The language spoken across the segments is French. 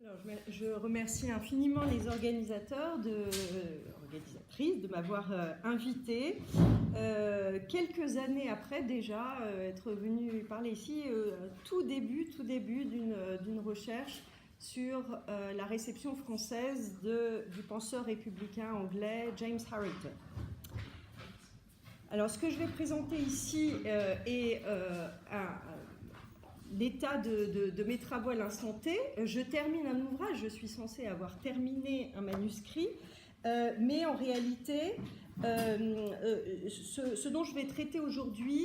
Alors, je remercie infiniment les organisatrices de m'avoir invitée. Quelques années après déjà, être venue parler ici, tout début d'une recherche sur la réception française du penseur républicain anglais James Harrington. Alors, ce que je vais présenter ici est l'état de mes travaux à l'instant T. Je termine un ouvrage, je suis censée avoir terminé un manuscrit, mais en réalité, ce dont je vais traiter aujourd'hui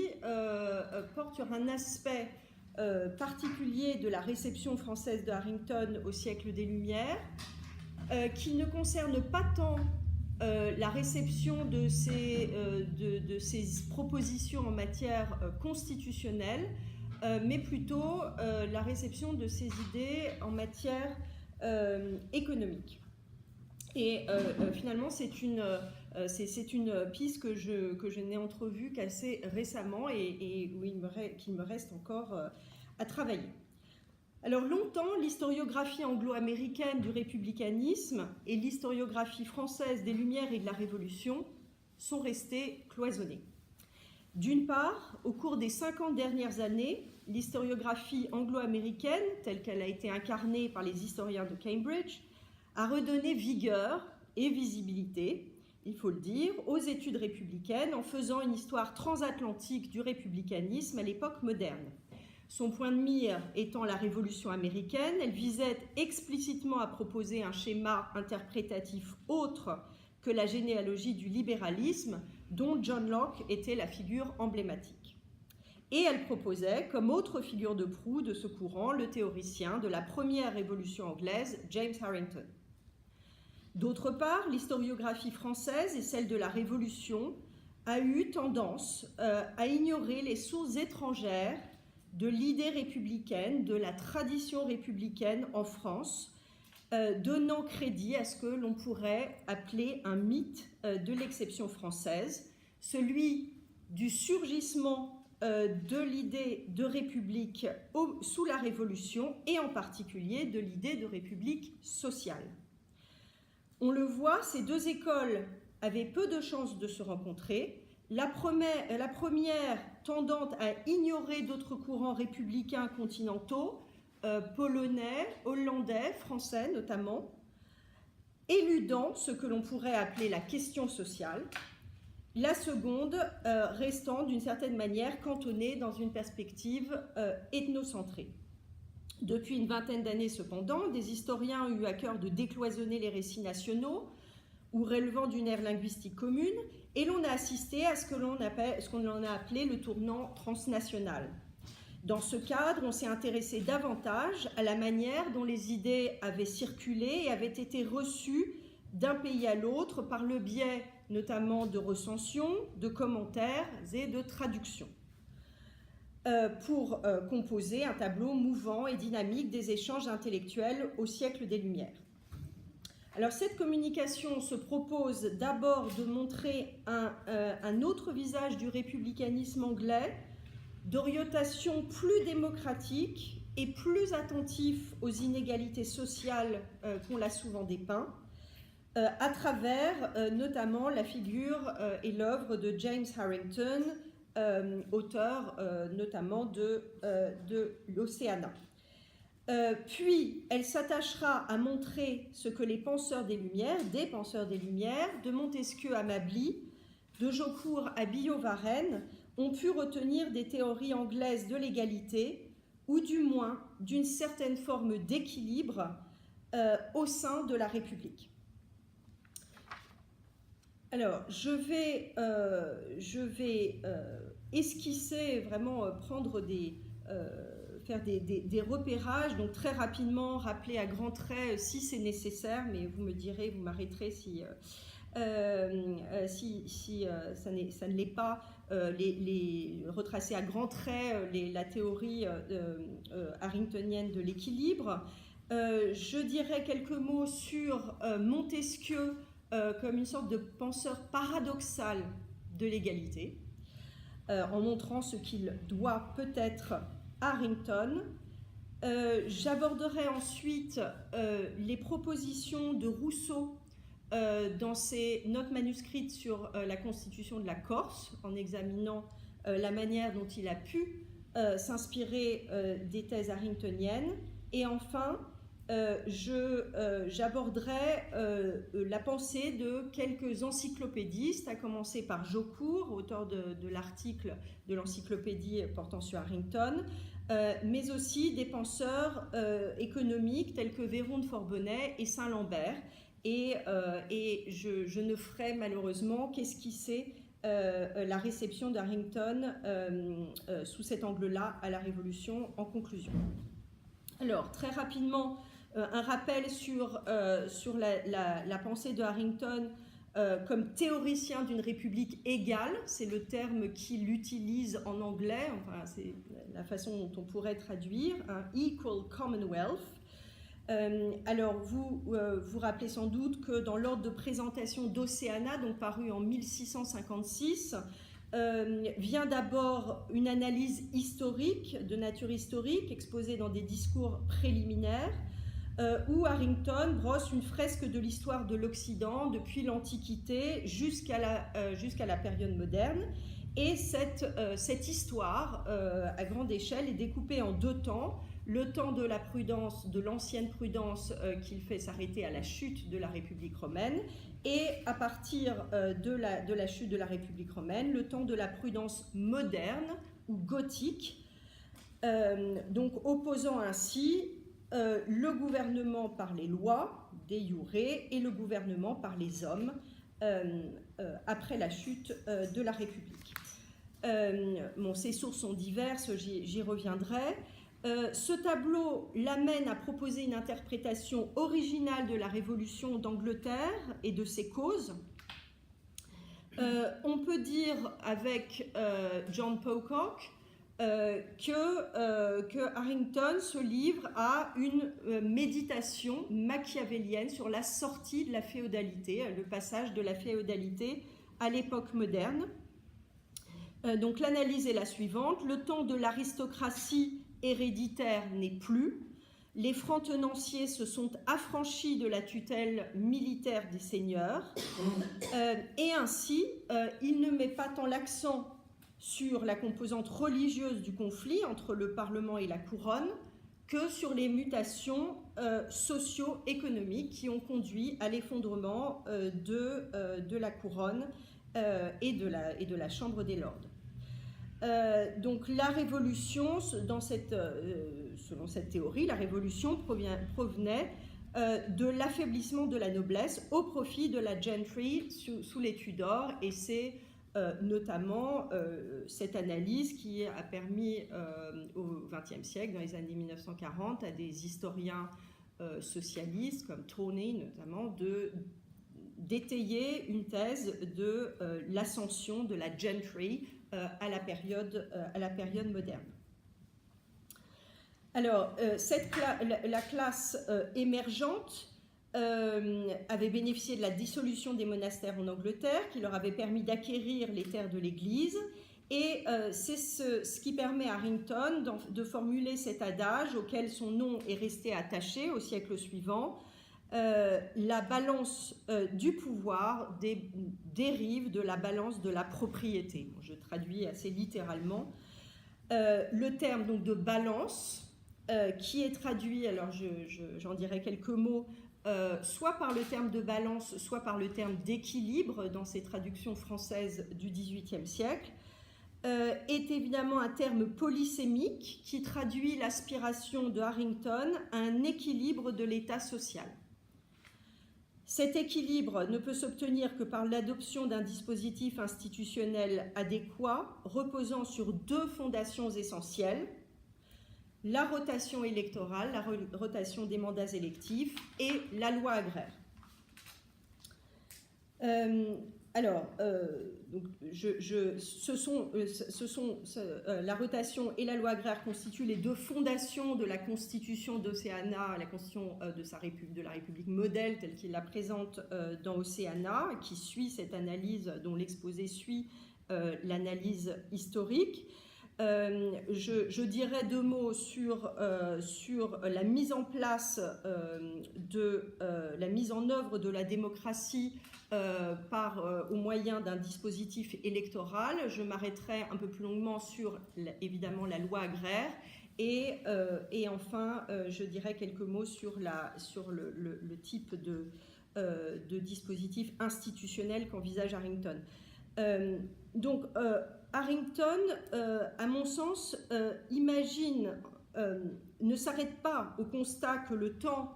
porte sur un aspect particulier de la réception française de Harrington au siècle des Lumières, qui ne concerne pas tant la réception de ces propositions en matière constitutionnelle, mais plutôt la réception de ces idées en matière économique. Et finalement, c'est une piste que je n'ai entrevue qu'assez récemment et qu'il me reste encore à travailler. Alors longtemps, l'historiographie anglo-américaine du républicanisme et l'historiographie française des Lumières et de la Révolution sont restées cloisonnées. D'une part, au cours des 50 dernières années, l'historiographie anglo-américaine, telle qu'elle a été incarnée par les historiens de Cambridge, a redonné vigueur et visibilité, il faut le dire, aux études républicaines en faisant une histoire transatlantique du républicanisme à l'époque moderne. Son point de mire étant la Révolution américaine, elle visait explicitement à proposer un schéma interprétatif autre que la généalogie du libéralisme, dont John Locke était la figure emblématique. Et elle proposait, comme autre figure de proue de ce courant, le théoricien de la première révolution anglaise, James Harrington. D'autre part, l'historiographie française et celle de la Révolution a eu tendance à ignorer les sources étrangères de l'idée républicaine, de la tradition républicaine en France, donnant crédit à ce que l'on pourrait appeler un mythe de l'exception française, celui du surgissement de l'idée de république sous la Révolution et en particulier de l'idée de république sociale. On le voit, ces deux écoles avaient peu de chances de se rencontrer. La première tendant à ignorer d'autres courants républicains continentaux, polonais, hollandais, français notamment, éludant ce que l'on pourrait appeler la question sociale, la seconde restant d'une certaine manière cantonnée dans une perspective ethnocentrée. Depuis une vingtaine d'années cependant, des historiens ont eu à cœur de décloisonner les récits nationaux ou relevant d'une ère linguistique commune, et l'on a assisté à ce qu'on a appelé le tournant transnational. Dans ce cadre, on s'est intéressé davantage à la manière dont les idées avaient circulé et avaient été reçues d'un pays à l'autre par le biais notamment de recensions, de commentaires et de traductions, pour composer un tableau mouvant et dynamique des échanges intellectuels au siècle des Lumières. Alors cette communication se propose d'abord de montrer un autre visage du républicanisme anglais, d'orientation plus démocratique et plus attentif aux inégalités sociales qu'on l'a souvent dépeint, à travers notamment la figure et l'œuvre de James Harrington, auteur notamment de l'Océana. Puis elle s'attachera à montrer ce que des penseurs des Lumières, de Montesquieu à Mably, de Jaucourt à Billaud-Varenne, ont pu retenir des théories anglaises de l'égalité, ou du moins d'une certaine forme d'équilibre au sein de la République. Alors, je vais esquisser, vraiment faire des repérages, donc très rapidement rappeler à grands traits si c'est nécessaire, mais vous me direz, vous m'arrêterez si ça ne l'est pas, retracer à grands traits la théorie harringtonienne de l'équilibre. Je dirais quelques mots sur Montesquieu comme une sorte de penseur paradoxal de l'égalité, en montrant ce qu'il doit peut-être à Harrington, J'aborderai ensuite les propositions de Rousseau dans ses notes manuscrites sur la constitution de la Corse, en examinant la manière dont il a pu s'inspirer des thèses harringtoniennes. Et enfin, j'aborderai la pensée de quelques encyclopédistes, à commencer par Jaucourt, auteur de l'article de l'encyclopédie portant sur Harrington, mais aussi des penseurs économiques tels que Véron de Forbonnais et Saint-Lambert. Et je ne ferai malheureusement qu'esquisser la réception d'Harrington sous cet angle-là à la Révolution en conclusion. Alors, très rapidement, un rappel sur la pensée de Harrington comme théoricien d'une république égale. C'est le terme qu'il utilise en anglais, enfin, c'est la façon dont on pourrait traduire, un equal commonwealth. Alors, vous vous rappelez sans doute que dans l'ordre de présentation d'Océana, donc paru en 1656, vient d'abord une analyse historique, de nature historique, exposée dans des discours préliminaires, où Harrington brosse une fresque de l'histoire de l'Occident depuis l'Antiquité jusqu'à la période moderne. Et cette histoire, à grande échelle, est découpée en deux temps. Le temps de la prudence, de l'ancienne prudence qu'il fait s'arrêter à la chute de la République romaine, et à partir de la chute de la République romaine, le temps de la prudence moderne ou gothique, donc opposant ainsi le gouvernement par les lois, de iure, et le gouvernement par les hommes après la chute de la République. Bon, ces sources sont diverses, j'y reviendrai. Ce tableau l'amène à proposer une interprétation originale de la Révolution d'Angleterre et de ses causes. On peut dire avec John Pocock que Harrington se livre à une méditation machiavélienne sur la sortie de la féodalité, le passage de la féodalité à l'époque moderne. Donc l'analyse est la suivante. Le temps de l'aristocratie héréditaire n'est plus. Les francs-tenanciers se sont affranchis de la tutelle militaire des seigneurs. Et ainsi, il ne met pas tant l'accent sur la composante religieuse du conflit entre le Parlement et la couronne que sur les mutations socio-économiques qui ont conduit à l'effondrement de la couronne et de la Chambre des Lords. Donc la révolution, selon cette théorie, la révolution provenait de l'affaiblissement de la noblesse au profit de la gentry sous les Tudors, et c'est notamment cette analyse qui a permis au XXe siècle, dans les années 1940, à des historiens socialistes comme Tawney notamment, d'étayer une thèse de l'ascension de la gentry à la période moderne. Alors, la classe émergente avait bénéficié de la dissolution des monastères en Angleterre, qui leur avait permis d'acquérir les terres de l'Église, et c'est ce qui permet à Harrington de formuler cet adage auquel son nom est resté attaché au siècle suivant. La balance du pouvoir dérive de la balance de la propriété. Je traduis assez littéralement. Le terme donc de balance, qui est traduit, alors j'en dirai quelques mots, soit par le terme de balance, soit par le terme d'équilibre dans ces traductions françaises du XVIIIe siècle, est évidemment un terme polysémique qui traduit l'aspiration de Harrington à un équilibre de l'état social. Cet équilibre ne peut s'obtenir que par l'adoption d'un dispositif institutionnel adéquat, reposant sur deux fondations essentielles: la rotation électorale, la rotation des mandats électifs, et la loi agraire. La rotation et la loi agraire constituent les deux fondations de la constitution d'Océana, la constitution de la République modèle telle qu'il la présente dans Océana, qui suit cette analyse, dont l'exposé suit l'analyse historique. Je dirais 2 mots sur la mise en place la mise en œuvre de la démocratie au moyen d'un dispositif électoral. Je m'arrêterai un peu plus longuement sur évidemment la loi agraire et enfin je dirais quelques mots sur le type de dispositif institutionnel qu'envisage Harrington. Donc Harrington, à mon sens, ne s'arrête pas au constat que le temps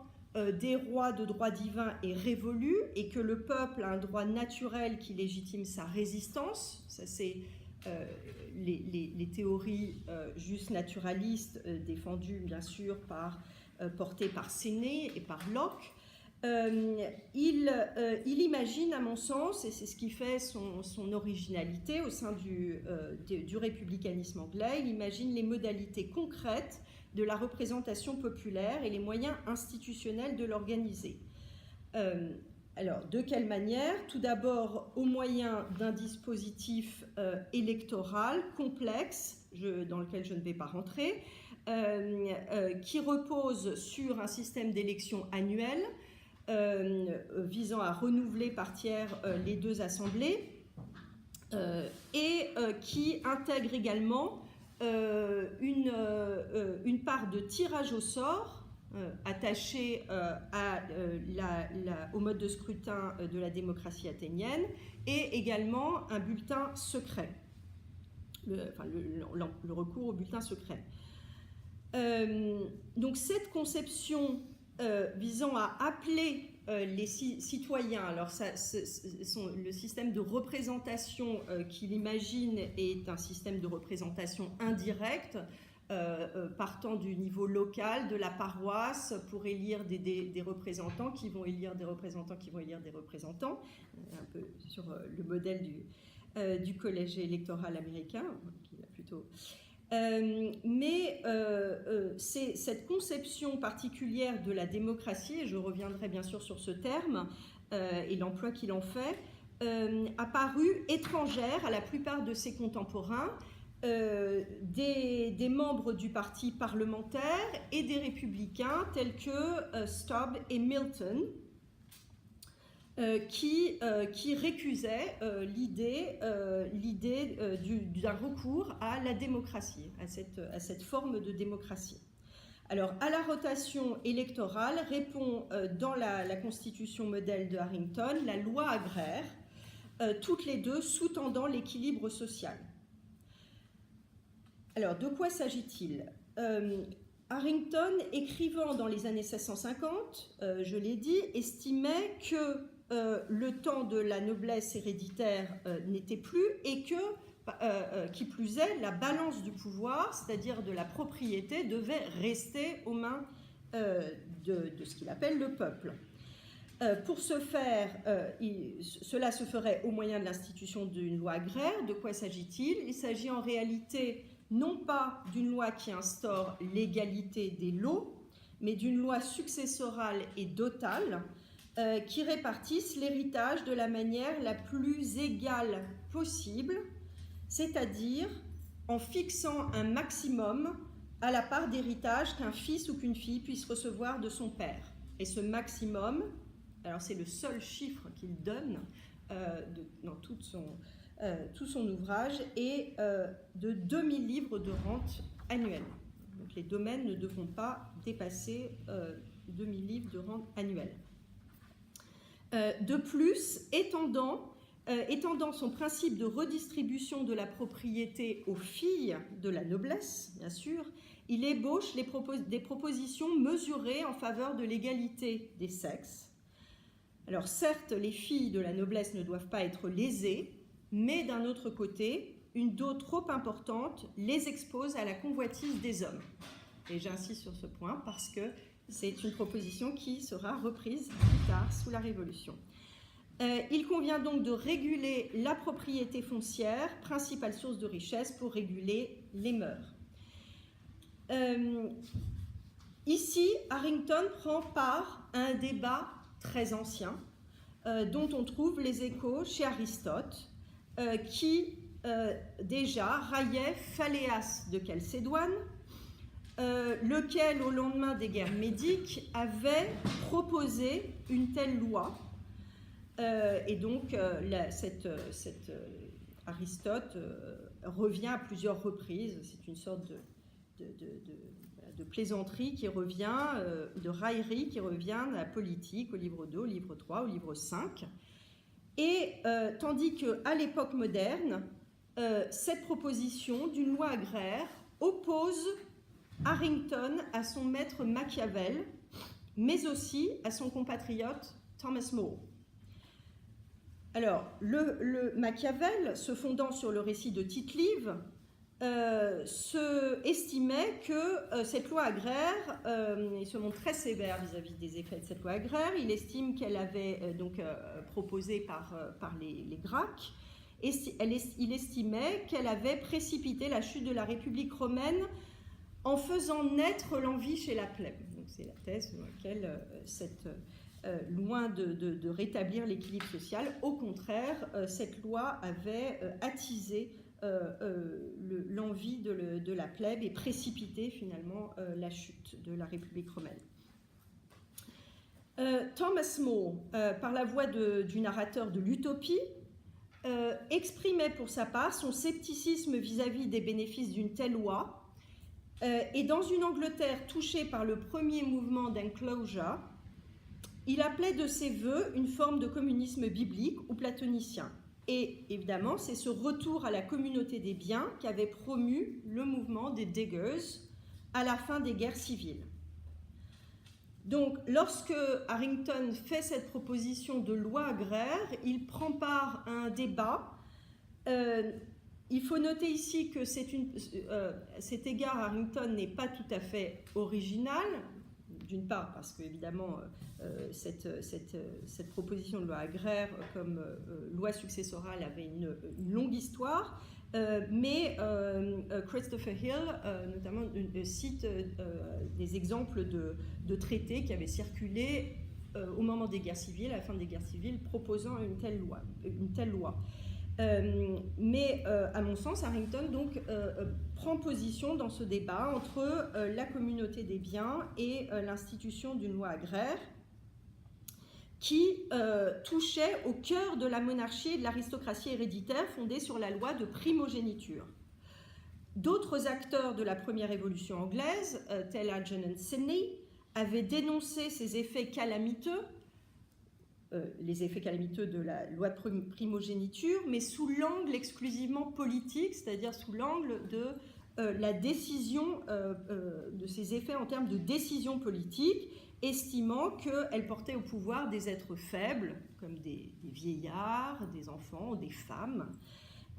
des rois de droit divin est révolu et que le peuple a un droit naturel qui légitime sa résistance. Ça, c'est les théories juste naturalistes défendues, bien sûr, portées par Séné et par Locke. Il imagine, à mon sens, et c'est ce qui fait son originalité au sein du républicanisme anglais, il imagine les modalités concrètes de la représentation populaire et les moyens institutionnels de l'organiser. Alors, de quelle manière? Tout d'abord, au moyen d'un dispositif électoral complexe, dans lequel je ne vais pas rentrer, qui repose sur un système d'élection annuel, visant à renouveler par tiers les 2 assemblées et qui intègre également une part de tirage au sort attachée au mode de scrutin de la démocratie athénienne et également un bulletin secret, le recours au bulletin secret. Donc cette conception visant à appeler les citoyens, alors le système de représentation qu'il imagine est un système de représentation indirecte, partant du niveau local, de la paroisse, pour élire des représentants qui vont élire des représentants qui vont élire des représentants, un peu sur le modèle du collège électoral américain, qui est plutôt... c'est cette conception particulière de la démocratie, et je reviendrai bien sûr sur ce terme et l'emploi qu'il en fait, apparu étrangère à la plupart de ses contemporains, des membres du parti parlementaire et des républicains tels que Stubb et Milton, qui récusait l'idée d'un recours à la démocratie, à cette forme de démocratie. Alors, à la rotation électorale répond dans la constitution modèle de Harrington la loi agraire, toutes les 2 sous-tendant l'équilibre social. Alors, de quoi s'agit-il? Harrington, écrivant dans les années 1650, je l'ai dit, estimait que le temps de la noblesse héréditaire n'était plus et que, qui plus est, la balance du pouvoir, c'est-à-dire de la propriété, devait rester aux mains de ce qu'il appelle le peuple. Pour ce faire, cela se ferait au moyen de l'institution d'une loi agraire. De quoi s'agit-il? Il s'agit en réalité non pas d'une loi qui instaure l'égalité des lots, mais d'une loi successorale et dotale qui répartissent l'héritage de la manière la plus égale possible, c'est-à-dire en fixant un maximum à la part d'héritage qu'un fils ou qu'une fille puisse recevoir de son père. Et ce maximum, alors c'est le seul chiffre qu'il donne dans tout son ouvrage, est de 2000 livres de rente annuelle. Donc les domaines ne devront pas dépasser 2000 livres de rente annuelle. De plus, étendant son principe de redistribution de la propriété aux filles de la noblesse, bien sûr, il ébauche des propositions mesurées en faveur de l'égalité des sexes. Alors certes, les filles de la noblesse ne doivent pas être lésées, mais d'un autre côté, une dot trop importante les expose à la convoitise des hommes. Et j'insiste sur ce point parce que c'est une proposition qui sera reprise plus tard sous la Révolution. Il convient donc de réguler la propriété foncière, principale source de richesse, pour réguler les mœurs. Ici, Harrington prend part à un débat très ancien, dont on trouve les échos chez Aristote, qui déjà raillait Phaléas de Chalcédoine, lequel, au lendemain des guerres médiques, avait proposé une telle loi. Et donc, Aristote revient à plusieurs reprises. C'est une sorte de plaisanterie qui revient, de raillerie qui revient à la politique, au livre 2, au livre 3, au livre 5. Et tandis qu'à l'époque moderne, cette proposition d'une loi agraire oppose Harrington à son maître Machiavel, mais aussi à son compatriote Thomas More. Alors, le Machiavel, se fondant sur le récit de Tite-Live, estimait que cette loi agraire, il se montre très sévère vis-à-vis des effets de cette loi agraire. Il estime qu'elle avait proposée par les Gracques. Il estimait qu'elle avait précipité la chute de la République romaine en faisant naître l'envie chez la plèbe. Donc c'est la thèse dans laquelle loin de rétablir l'équilibre social, au contraire, cette loi avait attisé l'envie de la plèbe et précipité finalement la chute de la République romaine. Thomas More, par la voix du narrateur de l'Utopie, exprimait pour sa part son scepticisme vis-à-vis des bénéfices d'une telle loi, et dans une Angleterre touchée par le premier mouvement d'Enclosure, il appelait de ses voeux une forme de communisme biblique ou platonicien. Et évidemment, c'est ce retour à la communauté des biens qu'avait promu le mouvement des Diggers à la fin des guerres civiles. Donc, lorsque Harrington fait cette proposition de loi agraire, il prend part à un débat. Il faut noter ici que cet égard à Harrington n'est pas tout à fait original, d'une part parce qu'évidemment cette proposition de loi agraire comme loi successorale avait une longue histoire, mais Christopher Hill notamment cite des exemples de traités qui avaient circulé au moment des guerres civiles, à la fin des guerres civiles, proposant une telle loi. Mais à mon sens, Harrington donc prend position dans ce débat entre la communauté des biens et l'institution d'une loi agraire qui touchait au cœur de la monarchie et de l'aristocratie héréditaire fondée sur la loi de primogéniture. D'autres acteurs de la première révolution anglaise, tels Algernon Sidney, avaient dénoncé ces effets calamiteux, les effets calamiteux de la loi de primogéniture, mais sous l'angle exclusivement politique, c'est-à-dire sous l'angle de la décision, de ces effets en termes de décision politique, estimant qu'elle portait au pouvoir des êtres faibles, comme des vieillards, des enfants, des femmes,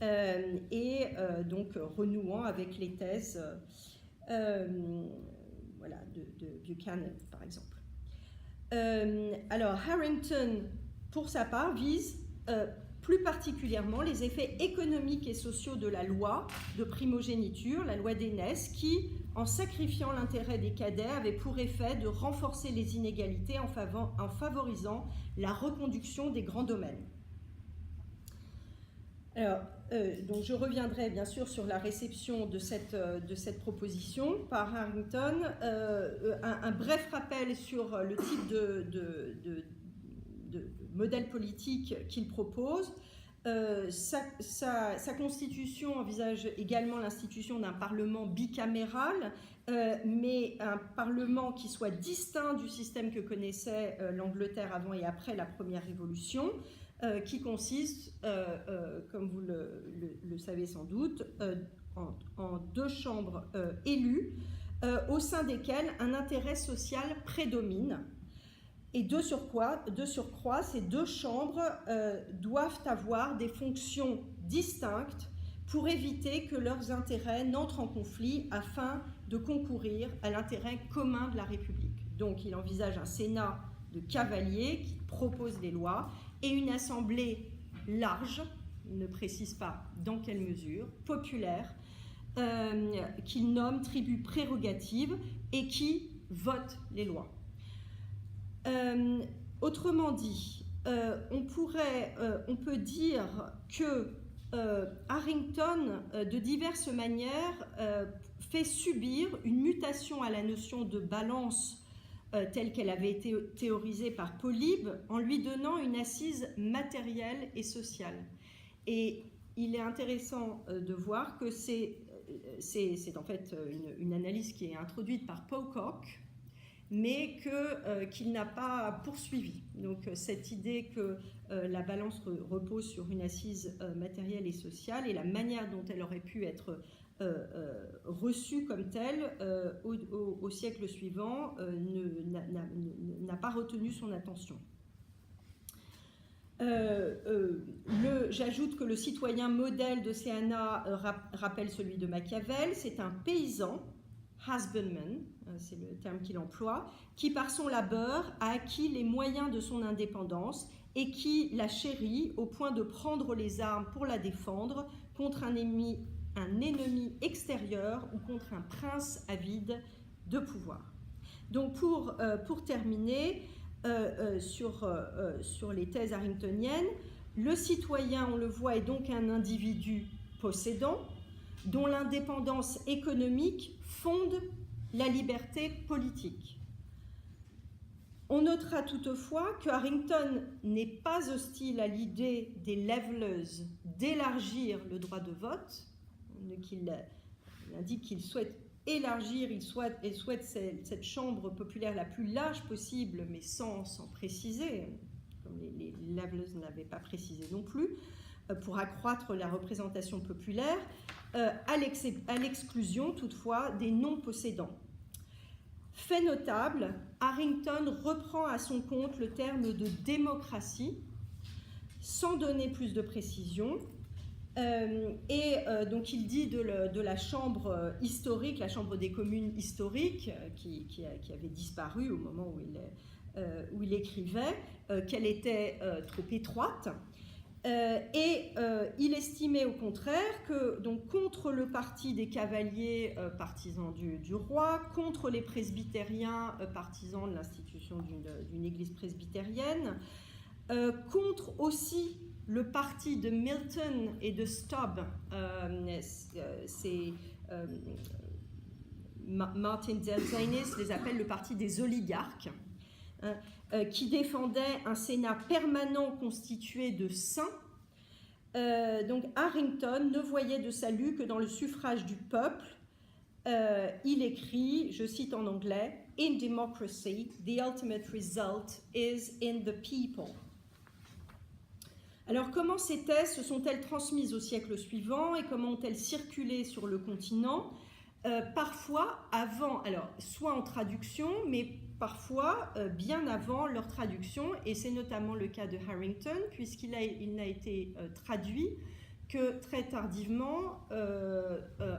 et donc renouant avec les thèses de Buchanan, par exemple. Alors, Harrington, pour sa part, vise plus particulièrement les effets économiques et sociaux de la loi de primogéniture, la loi d'Aînesse, qui, en sacrifiant l'intérêt des cadets, avait pour effet de renforcer les inégalités en favorisant la reconduction des grands domaines. Alors, donc je reviendrai bien sûr sur la réception de cette proposition par Harrington. Un bref rappel sur le type de modèle politique qu'il propose. Sa constitution envisage également l'institution d'un parlement bicaméral, mais un parlement qui soit distinct du système que connaissait l'Angleterre avant et après la Première Révolution, qui consiste, comme vous le savez sans doute, en deux chambres élues, au sein desquelles un intérêt social prédomine. Et de surcroît, ces deux chambres doivent avoir des fonctions distinctes pour éviter que leurs intérêts n'entrent en conflit afin de concourir à l'intérêt commun de la République. Donc il envisage un Sénat de cavaliers qui propose les lois et une assemblée large, il ne précise pas dans quelle mesure, populaire, qu'il nomme tribu prérogative et qui vote les lois. Autrement dit, on peut dire que Harrington, de diverses manières, fait subir une mutation à la notion de balance telle qu'elle avait été théorisée par Polybe, en lui donnant une assise matérielle et sociale. Et il est intéressant de voir que c'est en fait une analyse qui est introduite par Pocock, mais qu'il n'a pas poursuivi. Donc cette idée que la balance repose sur une assise matérielle et sociale, et la manière dont elle aurait pu être reçue comme telle au siècle suivant n'a pas retenu son attention. J'ajoute que le citoyen modèle de Seana rappelle celui de Machiavel. C'est un paysan, husbandman, c'est le terme qu'il emploie, qui par son labeur a acquis les moyens de son indépendance et qui la chérit au point de prendre les armes pour la défendre contre un ennemi extérieur ou contre un prince avide de pouvoir. Donc pour terminer, sur les thèses harringtoniennes, le citoyen, on le voit, est donc un individu possédant dont l'indépendance économique fonde la liberté politique. On notera toutefois que Harrington n'est pas hostile à l'idée des levelers d'élargir le droit de vote, qu'il indique qu'il souhaite élargir, il souhaite cette chambre populaire la plus large possible, mais sans préciser, comme les levelers ne l'avaient pas précisé non plus, pour accroître la représentation populaire, à l'exclusion toutefois des non-possédants. Fait notable, Harrington reprend à son compte le terme de démocratie, sans donner plus de précision, donc il dit de la chambre historique, la chambre des communes historiques, qui avait disparu au moment où il écrivait, qu'elle était trop étroite. Il estimait au contraire que, donc, contre le parti des cavaliers partisans du roi, contre les presbytériens partisans de l'institution d'une église presbytérienne, contre aussi le parti de Milton et de Stubb, Martin Delzainis les appelle le parti des oligarques, qui défendait un Sénat permanent constitué de saints. Donc Harrington ne voyait de salut que dans le suffrage du peuple. Il écrit, je cite en anglais, « In democracy, the ultimate result is in the people ». Alors comment ces thèses se sont-elles transmises au siècle suivant et comment ont-elles circulé sur le continent ? Parfois avant, alors soit en traduction, mais parfois bien avant leur traduction, et c'est notamment le cas de Harrington, puisqu'il n'a été traduit que très tardivement,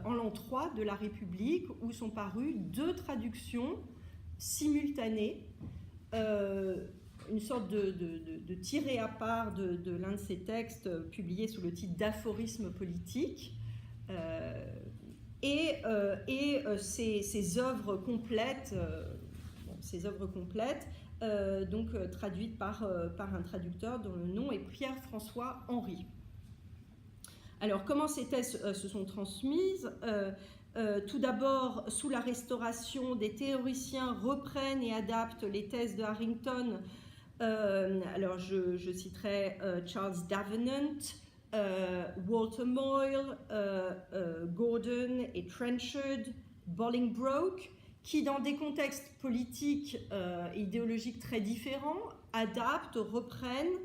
en l'an 3 de la République, où sont parues 2 traductions simultanées, une sorte de tiré à part de l'un de ces textes publié sous le titre d'aphorisme politique, ces œuvres complètes, donc traduites par un traducteur dont le nom est Pierre-François Henry. Alors, comment ces thèses se sont transmises ? Tout d'abord, sous la Restauration, des théoriciens reprennent et adaptent les thèses de Harrington. Alors, je citerai Charles Davenant, Walter Moyle, Gordon et Trenchard, Bolingbroke, qui, dans des contextes politiques et idéologiques très différents, adaptent, reprennent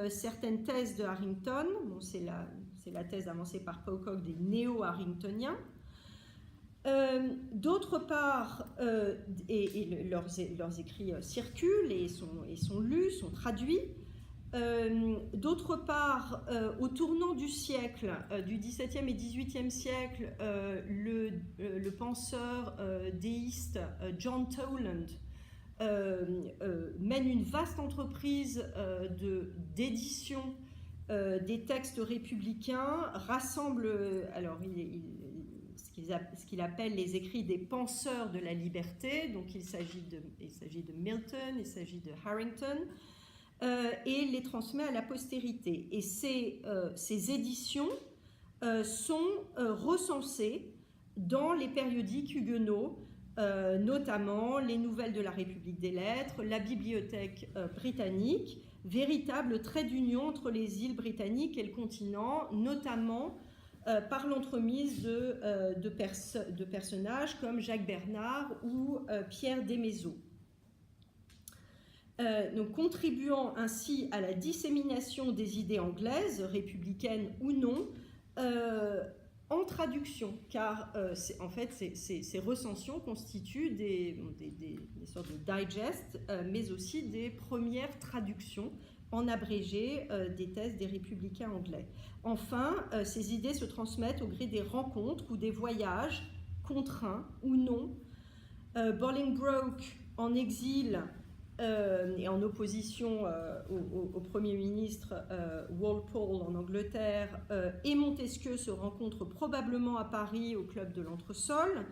certaines thèses de Harrington. Bon, c'est la thèse avancée par Pocock des néo-harringtoniens. D'autre part, leurs écrits circulent et sont lus, sont traduits. D'autre part, au tournant du siècle, du XVIIe et XVIIIe siècle, le penseur déiste John Toland mène une vaste entreprise d'édition des textes républicains, rassemble ce qu'il appelle les écrits des penseurs de la liberté. Donc il s'agit de Milton, il s'agit de Harrington. et les transmet à la postérité. Et ces éditions sont recensées dans les périodiques huguenots, notamment les Nouvelles de la République des Lettres, la Bibliothèque britannique, véritable trait d'union entre les îles britanniques et le continent, notamment par l'entremise de personnages comme Jacques Bernard ou Pierre Desmaisons. Donc, contribuant ainsi à la dissémination des idées anglaises, républicaines ou non, en traduction, car en fait ces recensions constituent des sortes de digest, mais aussi des premières traductions en abrégé des thèses des républicains anglais. Enfin, ces idées se transmettent au gré des rencontres ou des voyages, contraints ou non. Bolingbroke en exil et en opposition au Premier ministre Walpole en Angleterre, et Montesquieu se rencontrent probablement à Paris au club de l'Entresol,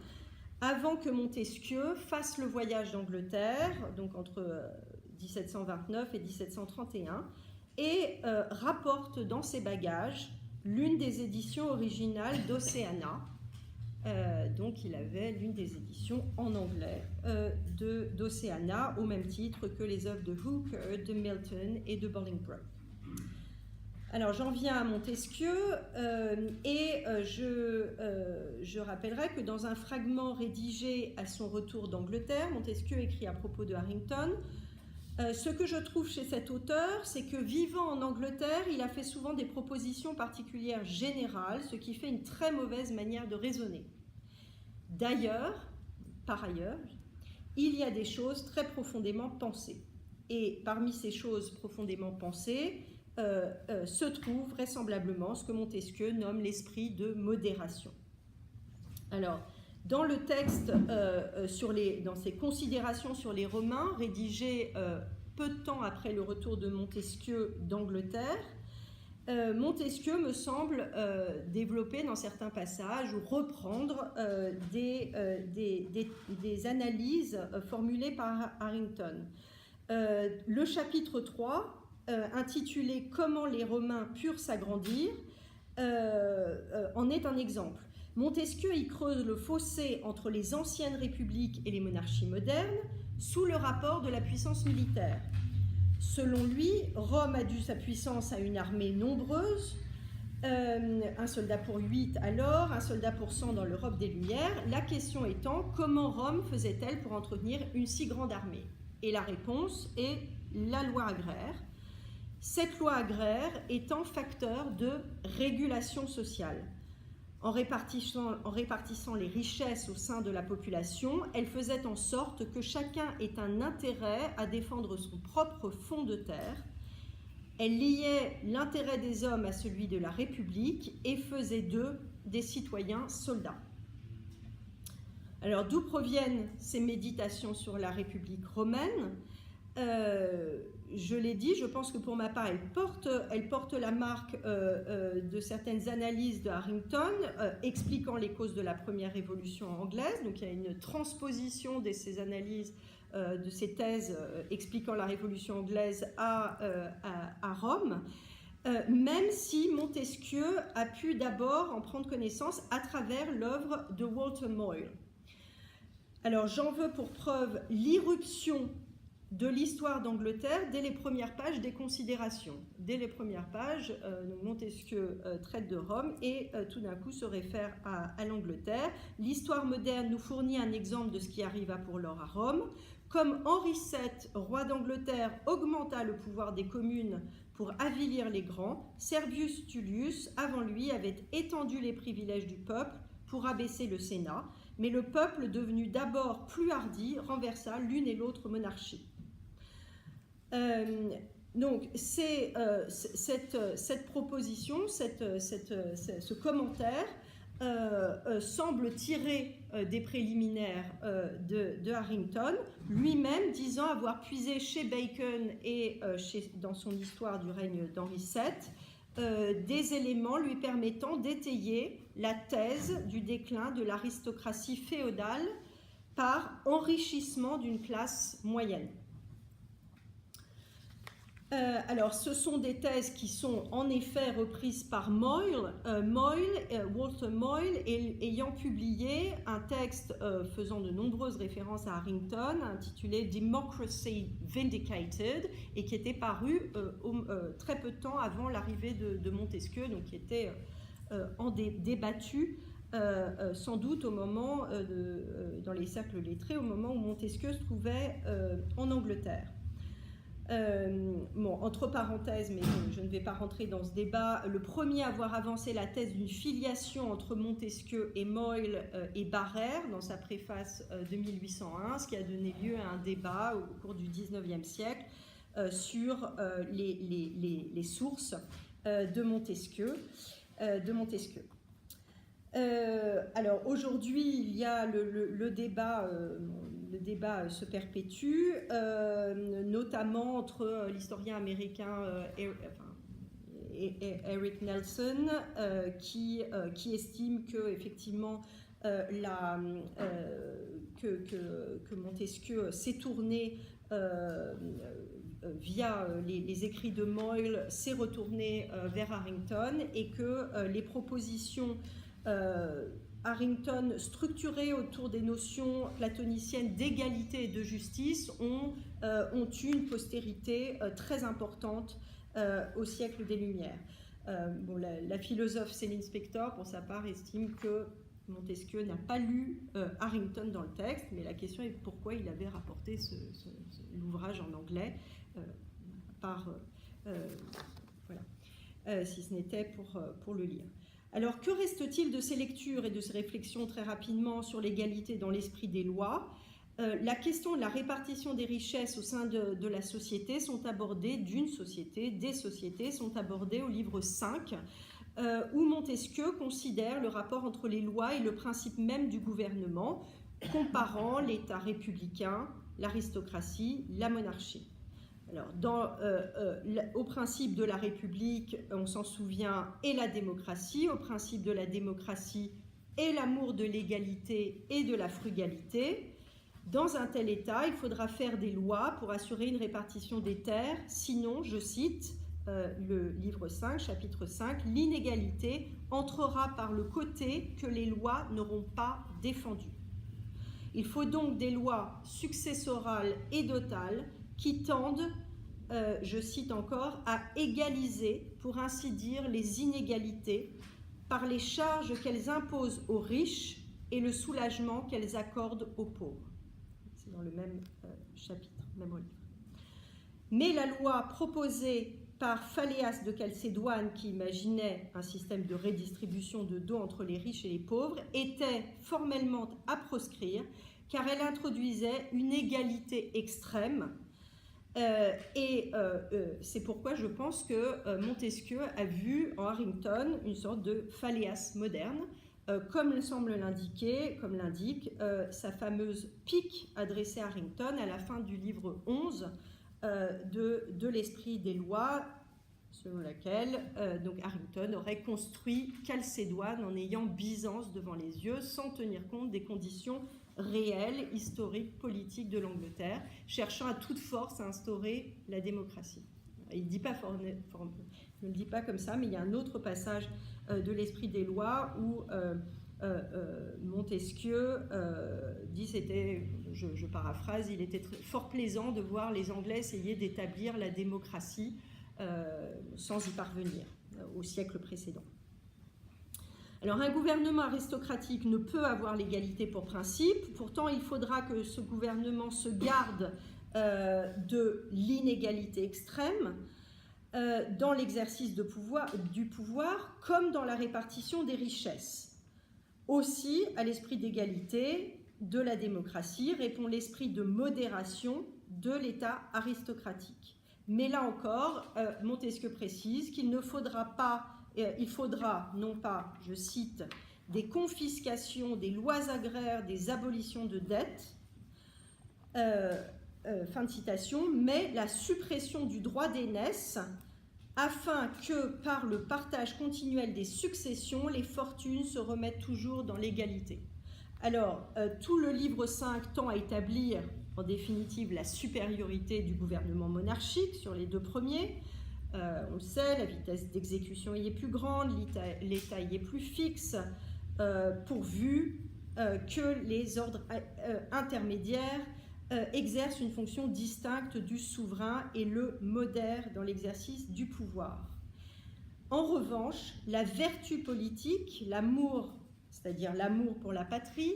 avant que Montesquieu fasse le voyage d'Angleterre, donc entre 1729 et 1731, et rapporte dans ses bagages l'une des éditions originales d'Océana. Donc il avait l'une des éditions en anglais d'Océana, au même titre que les œuvres de Hooker, de Milton et de Bolingbroke. Alors j'en viens à Montesquieu je rappellerai que dans un fragment rédigé à son retour d'Angleterre, Montesquieu écrit à propos de Harrington: ce que je trouve chez cet auteur, c'est que vivant en Angleterre, il a fait souvent des propositions particulières générales, ce qui fait une très mauvaise manière de raisonner. Par ailleurs, il y a des choses très profondément pensées. Et parmi ces choses profondément pensées se trouve vraisemblablement ce que Montesquieu nomme l'esprit de modération. Alors, dans le texte, dans ses considérations sur les Romains, rédigé peu de temps après le retour de Montesquieu d'Angleterre, Montesquieu me semble développer dans certains passages ou reprendre des analyses formulées par Harrington. Le chapitre 3, intitulé « Comment les Romains purent s'agrandir », en est un exemple. Montesquieu y creuse le fossé entre les anciennes républiques et les monarchies modernes sous le rapport de la puissance militaire. Selon lui, Rome a dû sa puissance à une armée nombreuse, un soldat pour 8 alors, un soldat pour 100 dans l'Europe des Lumières. La question étant, comment Rome faisait-elle pour entretenir une si grande armée? Et la réponse est la loi agraire. Cette loi agraire étant facteur de régulation sociale. En répartissant les richesses au sein de la population, elle faisait en sorte que chacun ait un intérêt à défendre son propre fond de terre. Elle liait l'intérêt des hommes à celui de la République et faisait d'eux des citoyens soldats. Alors, d'où proviennent ces méditations sur la République romaine ? Je l'ai dit, je pense que pour ma part, elle porte la marque de certaines analyses de Harrington expliquant les causes de la première révolution anglaise. Donc il y a une transposition de ces analyses, de ces thèses expliquant la révolution anglaise à Rome, même si Montesquieu a pu d'abord en prendre connaissance à travers l'œuvre de Walter Moyle. Alors j'en veux pour preuve l'irruption de l'histoire d'Angleterre dès les premières pages des Considérations. Dès les premières pages, Montesquieu traite de Rome et tout d'un coup se réfère à l'Angleterre. L'histoire moderne nous fournit un exemple de ce qui arriva pour lors à Rome. Comme Henri VII, roi d'Angleterre, augmenta le pouvoir des communes pour avilir les grands, Servius Tullius, avant lui, avait étendu les privilèges du peuple pour abaisser le Sénat, mais le peuple, devenu d'abord plus hardi, renversa l'une et l'autre monarchie. Donc, cette proposition, ce commentaire semble tirer des préliminaires de Harrington, lui-même disant avoir puisé chez Bacon et dans son histoire du règne d'Henri VII des éléments lui permettant d'étayer la thèse du déclin de l'aristocratie féodale par enrichissement d'une classe moyenne. Alors, ce sont des thèses qui sont en effet reprises par Walter Moyle, ayant publié un texte faisant de nombreuses références à Harrington, intitulé Democracy Vindicated, et qui était paru très peu de temps avant l'arrivée de Montesquieu, donc qui était débattu sans doute au moment, dans les cercles lettrés, au moment où Montesquieu se trouvait en Angleterre. Entre parenthèses, mais je ne vais pas rentrer dans ce débat, le premier à avoir avancé la thèse d'une filiation entre Montesquieu et Moyle et Barrère dans sa préface de 1801, ce qui a donné lieu à un débat au cours du XIXe siècle sur les sources de Montesquieu. Alors aujourd'hui, il y a le débat se perpétue, notamment entre l'historien américain Eric Nelson, qui estime que effectivement que Montesquieu s'est tourné via les écrits de Moyle, s'est retourné vers Harrington, et que les propositions Harrington, structurées autour des notions platoniciennes d'égalité et de justice, ont eu une postérité très importante au siècle des Lumières. La philosophe Céline Spector, pour sa part, estime que Montesquieu n'a pas lu Harrington dans le texte, mais la question est pourquoi il avait rapporté l'ouvrage en anglais, si ce n'était pour le lire. Alors, que reste-t-il de ces lectures et de ces réflexions très rapidement sur l'égalité dans l'esprit des lois? La question de la répartition des richesses au sein de la société sont abordées, des sociétés sont abordées au livre 5, où Montesquieu considère le rapport entre les lois et le principe même du gouvernement, comparant l'État républicain, l'aristocratie, la monarchie. Alors, au principe de la République, on s'en souvient, et la démocratie. Au principe de la démocratie, et l'amour de l'égalité et de la frugalité. Dans un tel État, il faudra faire des lois pour assurer une répartition des terres, sinon, je cite le livre 5, chapitre 5, l'inégalité entrera par le côté que les lois n'auront pas défendu. Il faut donc des lois successorales et dotales qui tendent, je cite encore, à égaliser, pour ainsi dire, les inégalités par les charges qu'elles imposent aux riches et le soulagement qu'elles accordent aux pauvres. C'est dans le même chapitre, même livre. Mais la loi proposée par Phalléas de Chalcédoine, qui imaginait un système de redistribution de dons entre les riches et les pauvres, était formellement à proscrire, car elle introduisait une égalité extrême. C'est pourquoi je pense que Montesquieu a vu en Harrington une sorte de Phalléas moderne, comme l'indique sa fameuse pique adressée à Harrington à la fin du livre 11 de l'esprit des lois, selon laquelle donc Harrington aurait construit Chalcédoine en ayant Byzance devant les yeux, sans tenir compte des conditions réelles, historiques, politiques de l'Angleterre, cherchant à toute force à instaurer la démocratie. Il ne le dit pas comme ça, mais il y a un autre passage de l'esprit des lois où Montesquieu dit, je paraphrase, il était fort plaisant de voir les Anglais essayer d'établir la démocratie sans y parvenir au siècle précédent. Alors, un gouvernement aristocratique ne peut avoir l'égalité pour principe, pourtant il faudra que ce gouvernement se garde de l'inégalité extrême dans l'exercice du pouvoir comme dans la répartition des richesses. Aussi, à l'esprit d'égalité de la démocratie répond l'esprit de modération de l'État aristocratique. Mais là encore, Montesquieu précise qu'il ne faudra pas, il faudra non pas, je cite, des confiscations, des lois agraires, des abolitions de dettes, fin de citation, mais la suppression du droit d'aînesse afin que, par le partage continuel des successions, les fortunes se remettent toujours dans l'égalité. Alors, tout le livre 5 tend à établir en définitive la supériorité du gouvernement monarchique sur les deux premiers. On le sait, la vitesse d'exécution y est plus grande, l'État y est plus fixe, pourvu que les ordres intermédiaires exercent une fonction distincte du souverain et le modèrent dans l'exercice du pouvoir. En revanche, la vertu politique, l'amour, c'est-à-dire l'amour pour la patrie,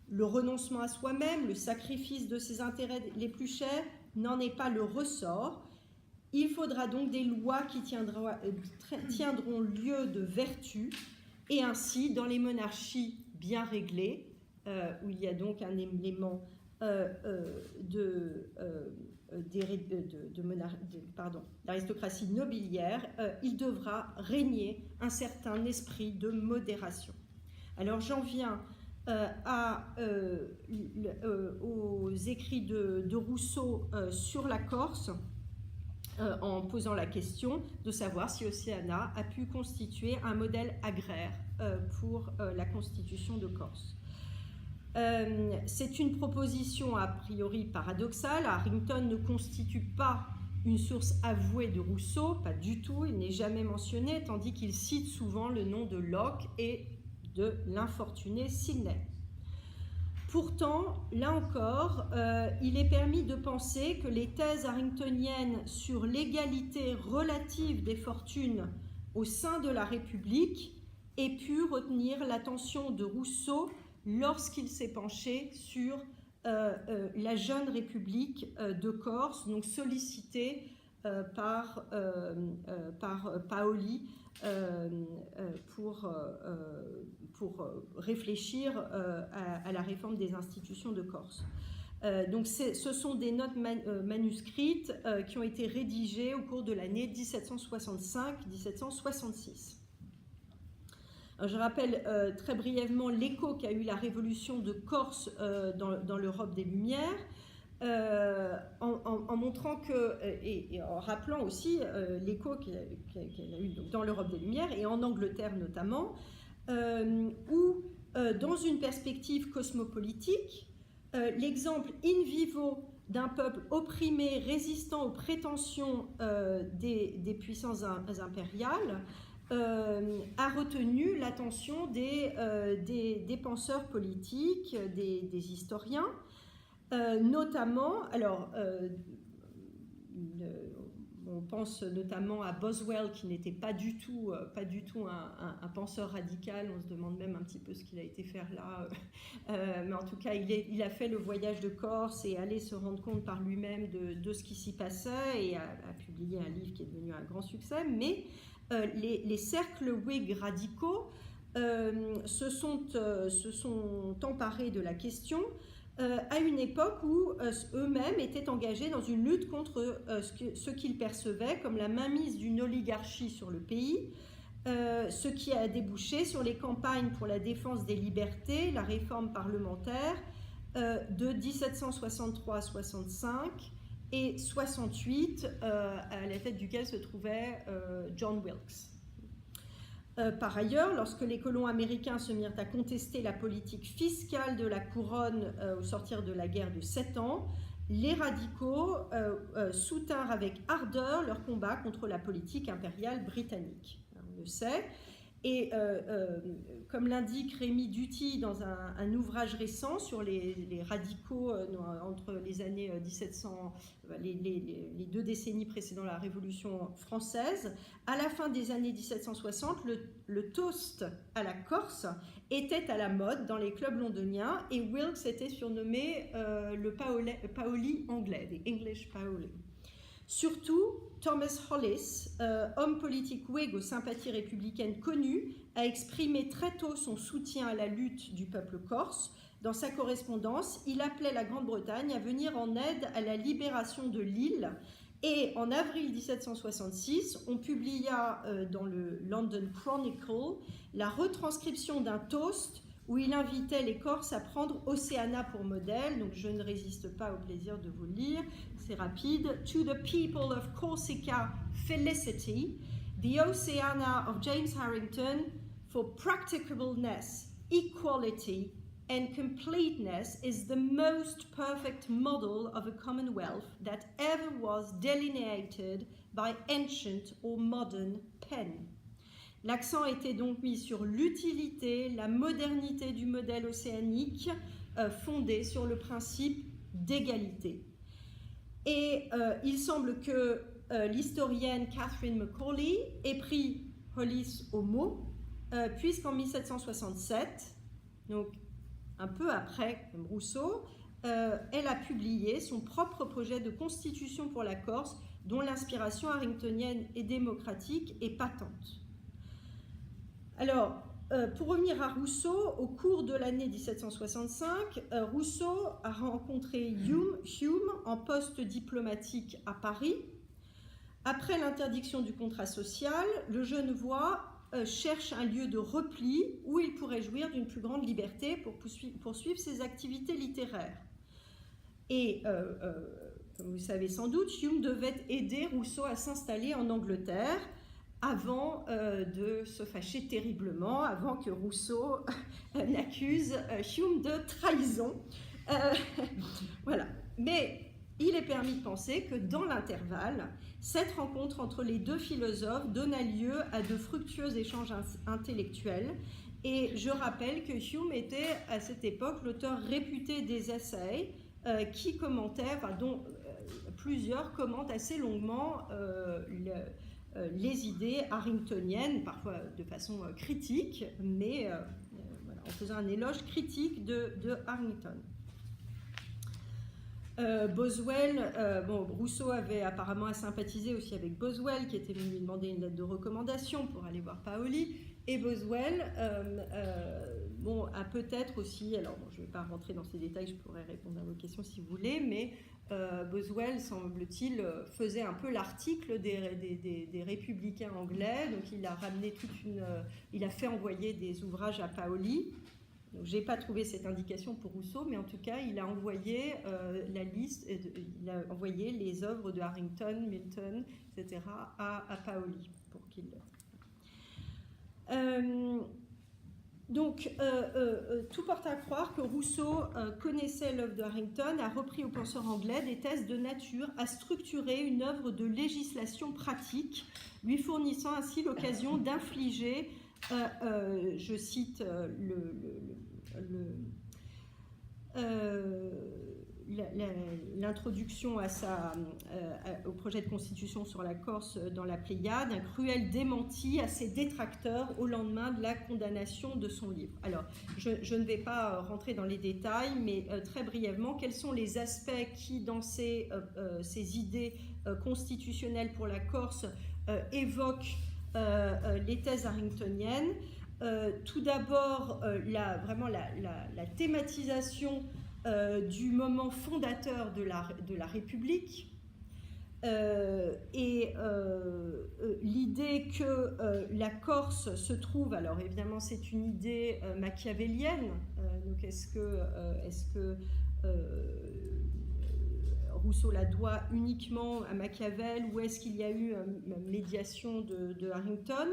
le renoncement à soi-même, le sacrifice de ses intérêts les plus chers, n'en est pas le ressort. Il faudra donc des lois qui tiendront lieu de vertu, et ainsi, dans les monarchies bien réglées, où il y a donc un élément l'aristocratie nobiliaire, il devra régner un certain esprit de modération. Alors j'en viens aux écrits de Rousseau sur la Corse, en posant la question de savoir si Océana a pu constituer un modèle agraire pour la constitution de Corse. C'est une proposition a priori paradoxale. Harrington ne constitue pas une source avouée de Rousseau, pas du tout, il n'est jamais mentionné, tandis qu'il cite souvent le nom de Locke et de l'infortuné Sidney. Pourtant, là encore, il est permis de penser que les thèses harringtoniennes sur l'égalité relative des fortunes au sein de la République aient pu retenir l'attention de Rousseau lorsqu'il s'est penché sur la jeune République de Corse, donc sollicitée par Paoli pour réfléchir à la réforme des institutions de Corse. Donc ce sont des notes manuscrites qui ont été rédigées au cours de l'année 1765-1766. Je rappelle très brièvement l'écho qu'a eu la révolution de Corse dans l'Europe des Lumières, en montrant que, et en rappelant aussi l'écho qu'elle a eu dans l'Europe des Lumières et en Angleterre notamment, où dans une perspective cosmopolitique, l'exemple in vivo d'un peuple opprimé résistant aux prétentions des puissances impériales a retenu l'attention des penseurs politiques, des historiens, notamment, alors on pense notamment à Boswell qui n'était pas du tout un penseur radical, on se demande même un petit peu ce qu'il a été faire là, mais en tout cas il a fait le voyage de Corse et allé se rendre compte par lui-même de ce qui s'y passait et a publié un livre qui est devenu un grand succès, mais les cercles Whig radicaux se sont emparés de la question à une époque où eux-mêmes étaient engagés dans une lutte contre ce qu'ils percevaient comme la mainmise d'une oligarchie sur le pays, ce qui a débouché sur les campagnes pour la défense des libertés, la réforme parlementaire de 1763-65 et 68, à la tête duquel se trouvait John Wilkes. Par ailleurs, lorsque les colons américains se mirent à contester la politique fiscale de la couronne au sortir de la guerre de 7 ans, les radicaux soutinrent avec ardeur leur combat contre la politique impériale britannique. On le sait. Et comme l'indique Rémy Duty dans un ouvrage récent sur les radicaux entre les années 1700, les 2 décennies précédant la Révolution française, à la fin des années 1760, le toast à la Corse était à la mode dans les clubs londoniens et Wilkes était surnommé le Paoli anglais, the English Paoli. Surtout, Thomas Hollis, homme politique Whig aux sympathies républicaines connu, a exprimé très tôt son soutien à la lutte du peuple corse. Dans sa correspondance, il appelait la Grande-Bretagne à venir en aide à la libération de l'île. Et en avril 1766, on publia dans le London Chronicle la retranscription d'un toast où il invitait les Corses à prendre Océana pour modèle. Donc je ne résiste pas au plaisir de vous le lire, c'est rapide. To the people of Corsica, felicity, the Oceana of James Harrington for practicableness, equality and completeness is the most perfect model of a commonwealth that ever was delineated by ancient or modern pen. L'accent était donc mis sur l'utilité, la modernité du modèle océanique fondé sur le principe d'égalité. Et il semble que l'historienne Catherine Macaulay ait pris Hollis au mot, puisqu'en 1767, donc un peu après comme Rousseau, elle a publié son propre projet de constitution pour la Corse, dont l'inspiration harringtonienne et démocratique est patente. Alors, pour revenir à Rousseau, au cours de l'année 1765, Rousseau a rencontré Hume en poste diplomatique à Paris. Après l'interdiction du contrat social, le Genevois cherche un lieu de repli où il pourrait jouir d'une plus grande liberté pour poursuivre ses activités littéraires. Et, comme vous le savez sans doute, Hume devait aider Rousseau à s'installer en Angleterre avant de se fâcher terriblement, avant que Rousseau n'accuse Hume de trahison. Voilà. Mais il est permis de penser que dans l'intervalle, cette rencontre entre les deux philosophes donna lieu à de fructueux échanges intellectuels. Et je rappelle que Hume était à cette époque l'auteur réputé des essais qui commentaient, dont plusieurs commentent assez longuement les idées harringtoniennes, parfois de façon critique, mais voilà, en faisant un éloge critique de Harrington. Boswell, Rousseau avait apparemment sympathisé aussi avec Boswell, qui était venu lui demander une lettre de recommandation pour aller voir Paoli, et Boswell a peut-être aussi, alors bon, je ne vais pas rentrer dans ces détails, je pourrais répondre à vos questions si vous voulez, mais Boswell, semble-t-il, faisait un peu l'article des républicains anglais, donc il a ramené il a fait envoyer des ouvrages à Paoli. Je n'ai pas trouvé cette indication pour Rousseau, mais en tout cas, il a envoyé la liste, il a envoyé les œuvres de Harrington, Milton, etc. à Paoli pour qu'il. Donc, tout porte à croire que Rousseau connaissait l'œuvre de Harrington, a repris au penseur anglais des thèses de nature à structurer une œuvre de législation pratique, lui fournissant ainsi l'occasion d'infliger, je cite l'introduction au projet de constitution sur la Corse dans la Pléiade, un cruel démenti à ses détracteurs au lendemain de la condamnation de son livre. Alors, je ne vais pas rentrer dans les détails, mais très brièvement, quels sont les aspects qui, dans ces idées constitutionnelles pour la Corse, évoquent les thèses harringtoniennes? Tout d'abord, la thématisation du moment fondateur de la République et l'idée que la Corse se trouve, alors évidemment c'est une idée machiavélienne, donc est-ce que Rousseau la doit uniquement à Machiavel ou est-ce qu'il y a eu une médiation de Harrington?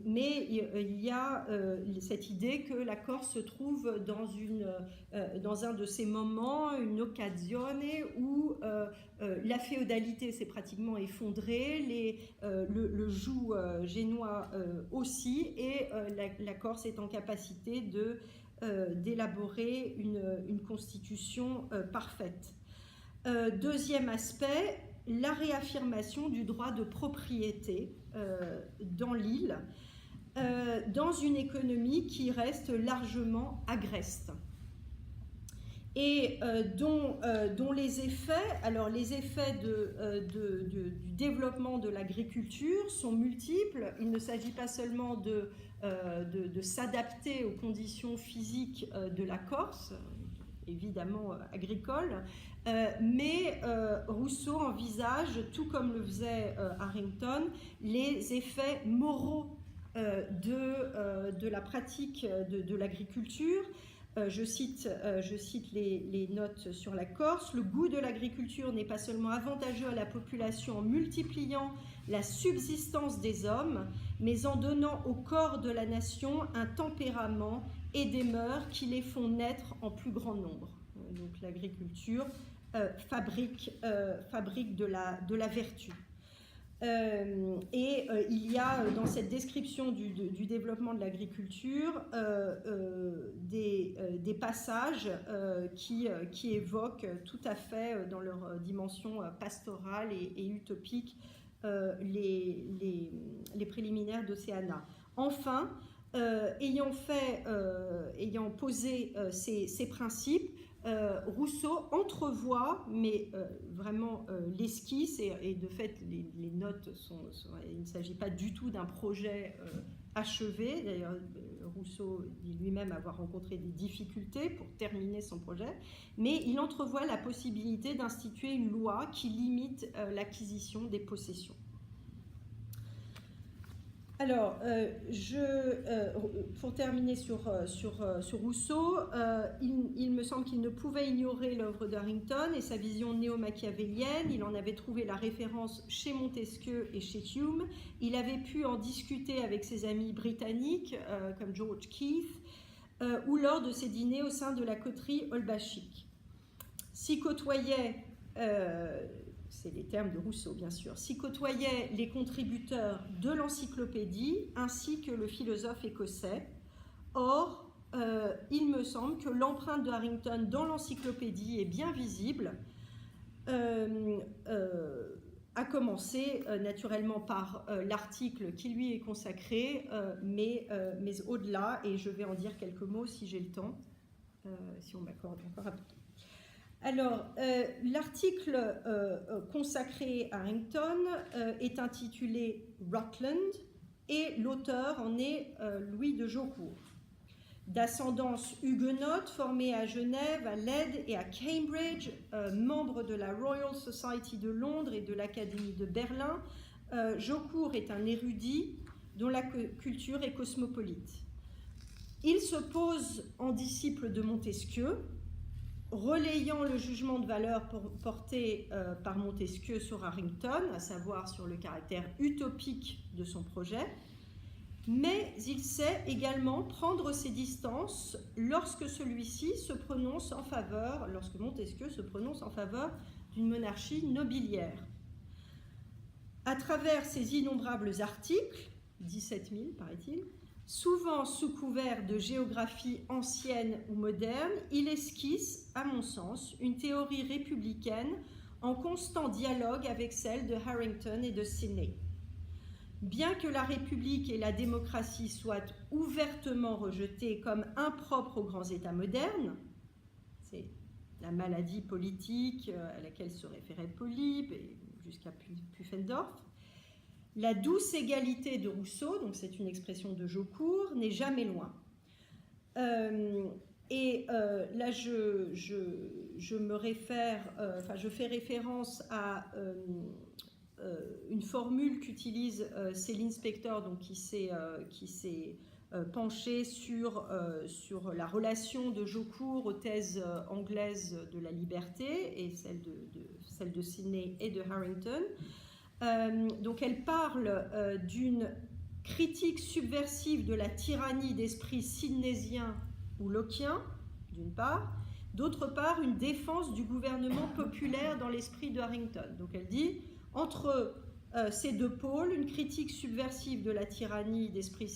Mais il y a cette idée que la Corse se trouve dans un de ces moments, une occasione, où la féodalité s'est pratiquement effondrée, le joug génois aussi, et la Corse est en capacité d'élaborer une constitution parfaite. Deuxième aspect, la réaffirmation du droit de propriété dans l'île, dans une économie qui reste largement agreste et dont les effets, alors les effets du développement de l'agriculture sont multiples. Il ne s'agit pas seulement de s'adapter aux conditions physiques de la Corse, évidemment agricole, mais Rousseau envisage, tout comme le faisait Harrington, les effets moraux de la pratique de l'agriculture. Je cite les notes sur la Corse. Le goût de l'agriculture n'est pas seulement avantageux à la population en multipliant la subsistance des hommes, mais en donnant au corps de la nation un tempérament et des mœurs qui les font naître en plus grand nombre. Donc l'agriculture fabrique de la vertu. Il y a dans cette description du développement de l'agriculture des passages qui évoquent tout à fait dans leur dimension pastorale et utopique les préliminaires d'Océana. Enfin, ayant posé ces principes, Rousseau entrevoit, mais vraiment l'esquisse, et de fait les notes il ne s'agit pas du tout d'un projet achevé. D'ailleurs, Rousseau dit lui-même avoir rencontré des difficultés pour terminer son projet, mais il entrevoit la possibilité d'instituer une loi qui limite l'acquisition des possessions. Alors, pour terminer sur Rousseau, il me semble qu'il ne pouvait ignorer l'œuvre d'Harrington et sa vision néo-machiavélienne. Il en avait trouvé la référence chez Montesquieu et chez Hume. Il avait pu en discuter avec ses amis britanniques, comme George Keith, ou lors de ses dîners au sein de la coterie olbachique. S'y côtoyait... c'est les termes de Rousseau, bien sûr, s'y côtoyaient les contributeurs de l'encyclopédie ainsi que le philosophe écossais. Or, il me semble que l'empreinte de Harrington dans l'encyclopédie est bien visible, à commencer naturellement par l'article qui lui est consacré, mais au-delà, et je vais en dire quelques mots si j'ai le temps, si on m'accorde encore un peu de temps. Alors, l'article consacré à Harrington est intitulé « Rutland » et l'auteur en est Louis de Jaucourt. D'ascendance huguenote, formé à Genève, à Leyde et à Cambridge, membre de la Royal Society de Londres et de l'Académie de Berlin, Jaucourt est un érudit dont la culture est cosmopolite. Il se pose en disciple de Montesquieu, relayant le jugement de valeur porté par Montesquieu sur Harrington, à savoir sur le caractère utopique de son projet, mais il sait également prendre ses distances lorsque Montesquieu se prononce en faveur d'une monarchie nobiliaire. À travers ses innombrables articles, 17 000 paraît-il, souvent sous couvert de géographie ancienne ou moderne, il esquisse, à mon sens, une théorie républicaine en constant dialogue avec celle de Harrington et de Sidney. Bien que la République et la démocratie soient ouvertement rejetées comme impropres aux grands États modernes, c'est la maladie politique à laquelle se référait Polybe et jusqu'à Pufendorf, la douce égalité de Rousseau, donc c'est une expression de Jaucourt, n'est jamais loin. Là, je me réfère, je fais référence à une formule qu'utilise Céline Spector, donc qui s'est penchée sur la relation de Jaucourt aux thèses anglaises de la liberté et celle de Sidney et de Harrington. Donc elle parle d'une critique subversive de la tyrannie d'esprit sidnésiens ou locquien, d'une part, d'autre part une défense du gouvernement populaire dans l'esprit de Harrington. Donc elle dit, entre ces deux pôles, une critique subversive de la tyrannie d'esprit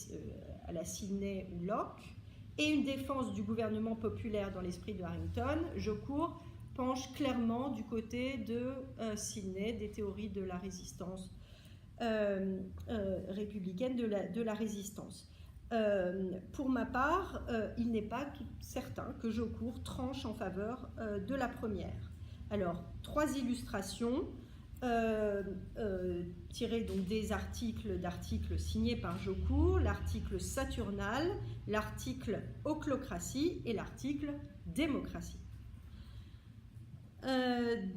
à la Sidney ou Locke et une défense du gouvernement populaire dans l'esprit de Harrington, Jaucourt penche clairement du côté de Sidney, des théories de la résistance républicaine, de la résistance. Pour ma part, il n'est pas certain que Jaucourt tranche en faveur de la première. Alors, 3 illustrations tirées donc des d'articles signés par Jaucourt, l'article Saturnal, l'article Ochlocratie et l'article Démocratie.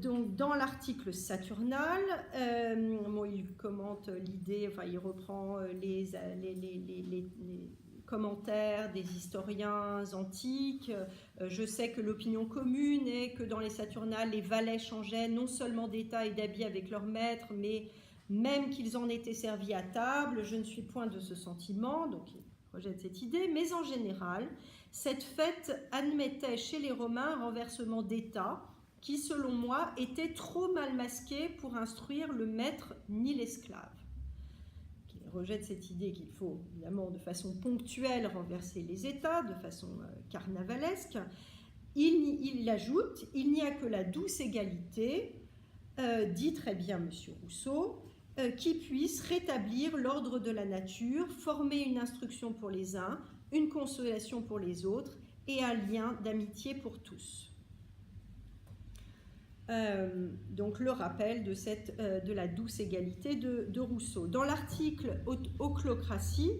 Donc dans l'article Saturnal, il commente l'idée, il reprend les commentaires des historiens antiques. Je sais que l'opinion commune est que dans les Saturnales, les valets changeaient non seulement d'état et d'habit avec leur maître, mais même qu'ils en étaient servis à table. Je ne suis point de ce sentiment, donc rejette cette idée, mais en général, cette fête admettait chez les Romains un renversement d'État qui, selon moi, était trop mal masqué pour instruire le maître ni l'esclave. Il rejette cette idée qu'il faut, évidemment, de façon ponctuelle renverser les États, de façon carnavalesque. Il ajoute « Il n'y a que la douce égalité », dit très bien M. Rousseau, qui puisse rétablir l'ordre de la nature, former une instruction pour les uns, une consolation pour les autres et un lien d'amitié pour tous. Donc le rappel de la douce égalité de Rousseau. Dans l'article Ochlocratie,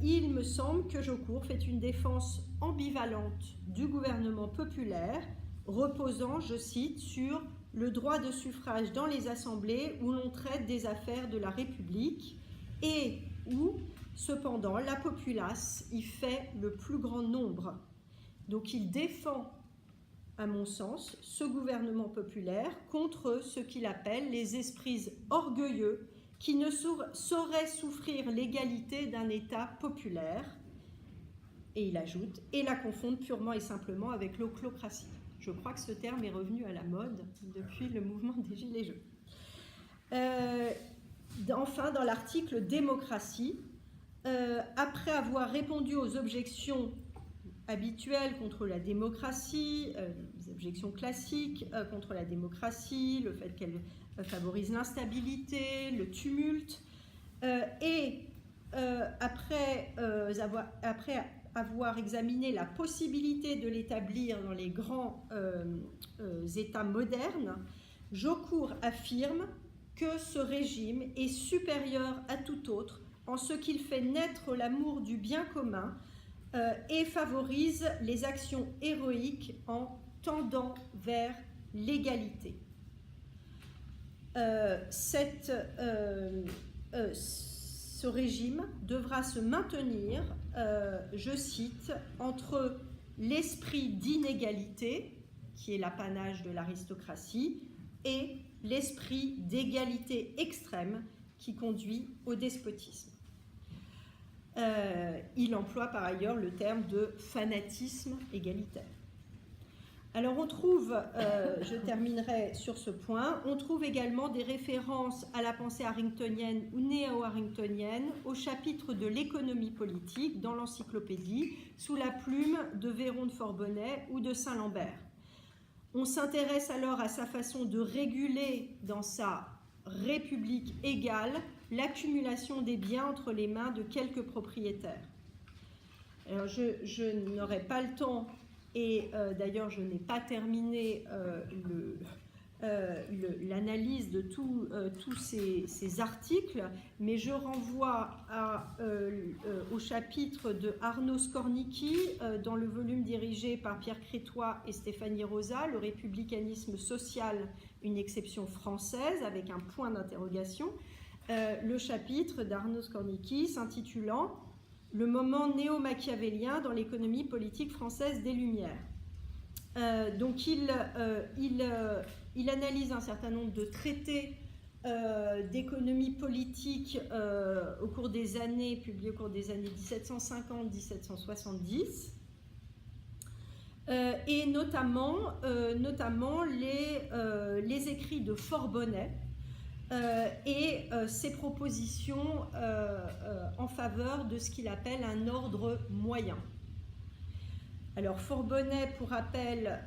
il me semble que Jaucourt fait une défense ambivalente du gouvernement populaire, reposant, je cite, sur le droit de suffrage dans les assemblées où l'on traite des affaires de la République et où, cependant, la populace y fait le plus grand nombre. Donc il défend, à mon sens, ce gouvernement populaire contre ce qu'il appelle les esprits orgueilleux qui ne sauraient souffrir l'égalité d'un État populaire, et il ajoute, et la confondent purement et simplement avec l'ochlocratie. Je crois que ce terme est revenu à la mode depuis le mouvement des Gilets jaunes. Enfin, dans l'article Démocratie, après avoir répondu aux objections habituelles contre la démocratie, les objections classiques contre la démocratie, le fait qu'elle favorise l'instabilité, le tumulte, après avoir examiné la possibilité de l'établir dans les grands États modernes, Jaucourt affirme que ce régime est supérieur à tout autre en ce qu'il fait naître l'amour du bien commun et favorise les actions héroïques en tendant vers l'égalité. Ce régime devra se maintenir, je cite, entre l'esprit d'inégalité, qui est l'apanage de l'aristocratie, et l'esprit d'égalité extrême qui conduit au despotisme. Il emploie par ailleurs le terme de fanatisme égalitaire. Alors on trouve, je terminerai sur ce point, on trouve également des références à la pensée harringtonienne ou néo-harringtonienne au chapitre de l'économie politique dans l'encyclopédie sous la plume de Véron de Forbonnais ou de Saint-Lambert. On s'intéresse alors à sa façon de réguler dans sa république égale l'accumulation des biens entre les mains de quelques propriétaires. Alors je n'aurai pas le temps, et d'ailleurs je n'ai pas terminé l'analyse de tous ces articles, mais je renvoie au chapitre de Arnaud Skornicki dans le volume dirigé par Pierre Crétois et Stéphanie Rosa, Le républicanisme social, une exception française, avec un point d'interrogation. Le chapitre d'Arnaud Skornicki s'intitulant « Le moment néo-machiavélien dans l'économie politique française des Lumières ». Donc il analyse un certain nombre de traités d'économie politique au cours des années, publiés au cours des années 1750-1770, et notamment les écrits de Forbonnais, et ses propositions en faveur de ce qu'il appelle un ordre moyen. Alors Forbonnais, pour rappel,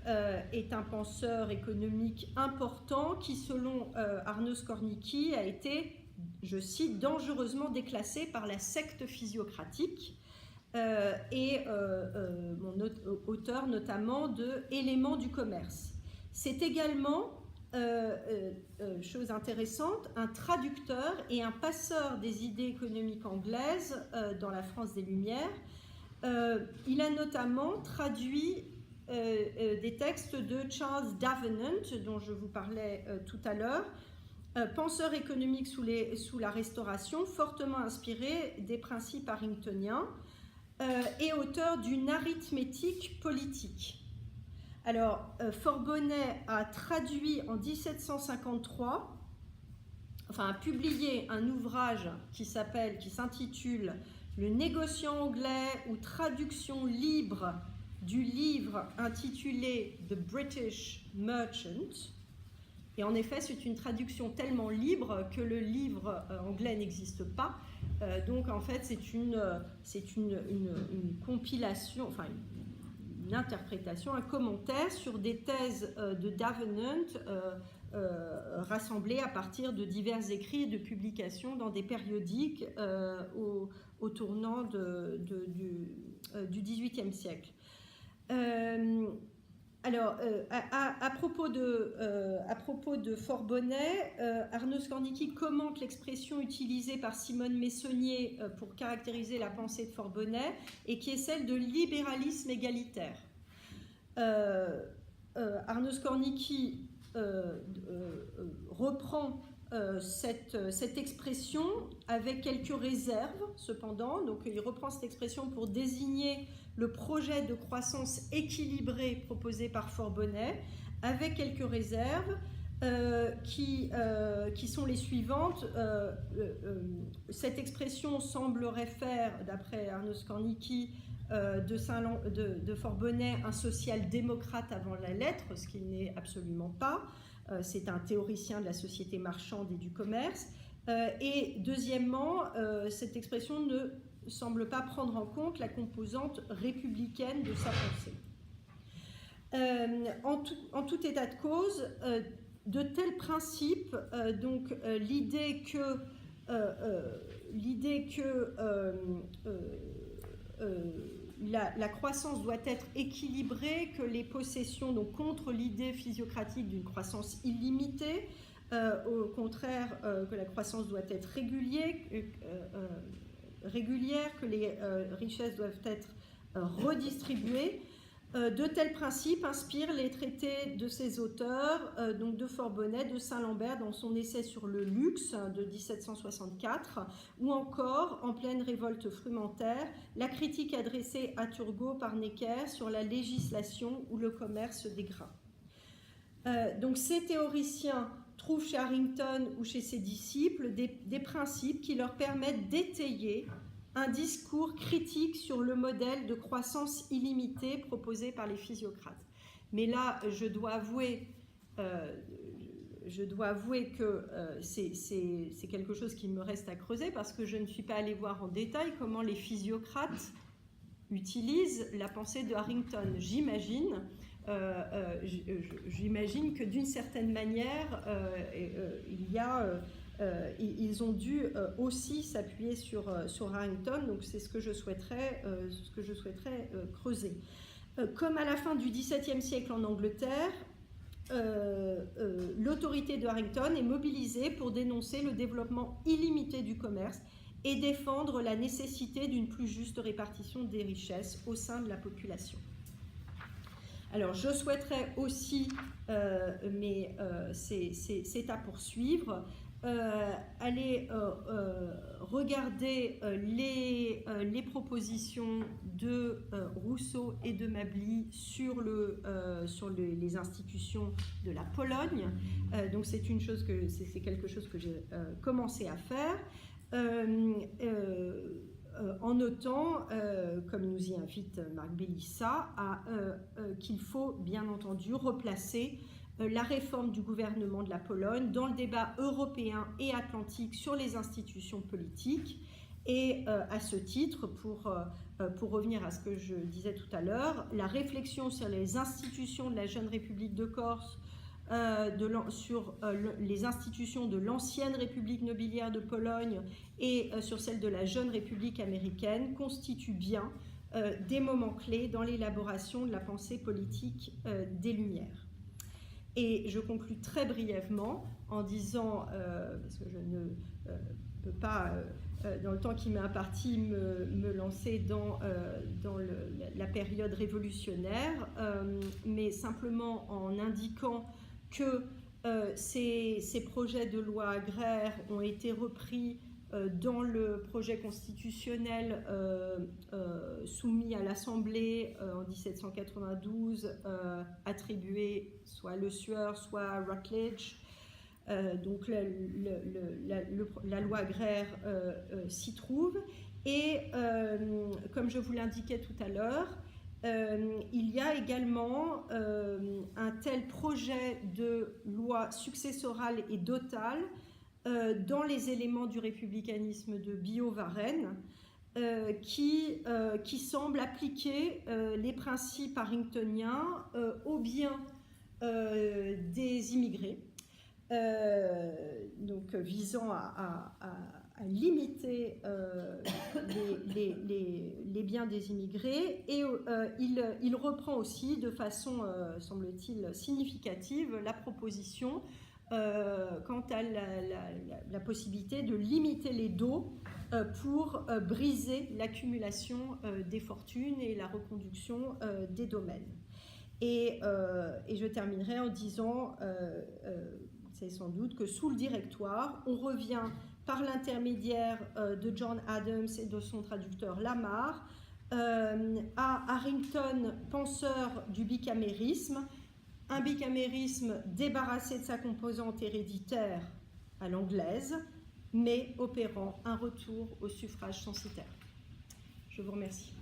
est un penseur économique important qui, selon Arnaud Skornicki, a été, je cite, dangereusement déclassé par la secte physiocratique et mon auteur notamment de Éléments du commerce. C'est également chose intéressante, un traducteur et un passeur des idées économiques anglaises dans la France des Lumières. Il a notamment traduit des textes de Charles Davenant, dont je vous parlais tout à l'heure, penseur économique sous la Restauration, fortement inspiré des principes harringtoniens, et auteur d'une arithmétique politique. Alors, Forbonnais a traduit en 1753 a publié un ouvrage qui s'intitule « Le négociant anglais ou traduction libre du livre intitulé « The British Merchant ». Et en effet, c'est une traduction tellement libre que le livre anglais n'existe pas. Donc en fait, c'est une compilation, enfin une interprétation, un commentaire sur des thèses de Davenant rassemblées à partir de divers écrits et de publications dans des périodiques au tournant du XVIIIe siècle. Alors, à propos de Forbonnet, Arnaud Skornicki commente l'expression utilisée par Simone Meissonnier pour caractériser la pensée de Forbonnet et qui est celle de libéralisme égalitaire. Arnaud Skornicki reprend cette expression avec quelques réserves, cependant. Donc, il reprend cette expression pour désigner le projet de croissance équilibrée proposé par Forbonnet, avec quelques réserves qui sont les suivantes. Cette expression semblerait faire, d'après Arnaud Skornicki, de Forbonnet un social-démocrate avant la lettre, ce qu'il n'est absolument pas. C'est un théoricien de la société marchande et du commerce. Et deuxièmement, cette expression ne semble pas prendre en compte la composante républicaine de sa pensée. En tout état de cause, de tels principes, donc l'idée que la croissance doit être équilibrée, que les possessions, donc contre l'idée physiocratique d'une croissance illimitée, au contraire que la croissance doit être régulière, que les richesses doivent être redistribuées. De tels principes inspirent les traités de ces auteurs, donc de Forbonnet, de Saint-Lambert dans son essai sur le luxe de 1764, ou encore, en pleine révolte frumentaire, la critique adressée à Turgot par Necker sur la législation ou le commerce des grains. Donc ces théoriciens trouvent chez Harrington ou chez ses disciples des principes qui leur permettent d'étayer un discours critique sur le modèle de croissance illimitée proposé par les physiocrates. Mais là, je dois avouer que c'est quelque chose qui me reste à creuser parce que je ne suis pas allée voir en détail comment les physiocrates utilisent la pensée de Harrington. J'imagine que d'une certaine manière, ils ont dû aussi s'appuyer sur Harrington, donc c'est ce que je souhaiterais creuser. Comme à la fin du XVIIe siècle en Angleterre, l'autorité de Harrington est mobilisée pour dénoncer le développement illimité du commerce et défendre la nécessité d'une plus juste répartition des richesses au sein de la population. Alors, je souhaiterais aussi, mais c'est à poursuivre, aller regarder les propositions de Rousseau et de Mably sur les institutions de la Pologne. Donc c'est quelque chose que j'ai commencé à faire. En notant, comme nous y invite Marc Bélissa, qu'il faut bien entendu replacer la réforme du gouvernement de la Pologne dans le débat européen et atlantique sur les institutions politiques. Et à ce titre, pour revenir à ce que je disais tout à l'heure, la réflexion sur les institutions de la jeune République de Corse, sur les institutions de l'ancienne République nobiliaire de Pologne et sur celle de la jeune République américaine constitue bien des moments clés dans l'élaboration de la pensée politique des Lumières. Et je conclus très brièvement en disant, parce que je ne peux pas, dans le temps qui m'est imparti, me lancer dans la période révolutionnaire, mais simplement en indiquant que ces projets de loi agraire ont été repris dans le projet constitutionnel soumis à l'Assemblée en 1792, attribué soit à Le Sueur, soit à Rutledge, Donc la loi agraire s'y trouve. Et comme je vous l'indiquais tout à l'heure, il y a également un tel projet de loi successorale et dotale dans les éléments du républicanisme de Biot-Varenne qui semble appliquer les principes harringtoniens aux biens des immigrés, donc visant à limiter les biens des immigrés, et il reprend aussi de façon, semble-t-il, significative la proposition quant à la possibilité de limiter les daux pour briser l'accumulation des fortunes et la reconduction des domaines. Et je terminerai en disant, vous savez sans doute, que sous le Directoire, on revient par l'intermédiaire de John Adams et de son traducteur Lamarr à Harrington, penseur du bicamérisme, un bicamérisme débarrassé de sa composante héréditaire à l'anglaise, mais opérant un retour au suffrage censitaire. Je vous remercie.